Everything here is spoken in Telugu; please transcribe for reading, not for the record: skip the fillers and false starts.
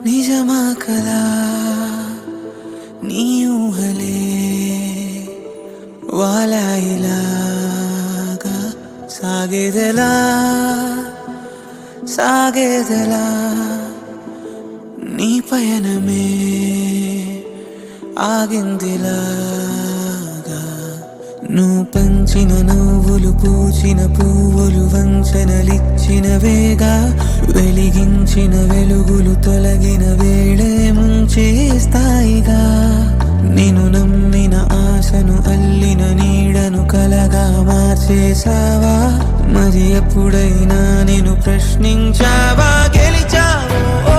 నిజమా కలా నీ ఊహలే వాలాయిలాగా సాగేదెలా సాగేదెలా నీ పయనమే ఆగిందిలాగా నువ్వు పంచిన నవ్వులు పూచిన పువ్వులు వంచనలిచ్చిన వేగా వెలిగించిన వెలుగులు తొలగిన వేళే ముంచేస్తాయిగా నేను నమ్మిన ఆశను అల్లిన నీడను కలగా మార్చేసావా మరి ఎప్పుడైనా నేను ప్రశ్నించావా గెలిచావో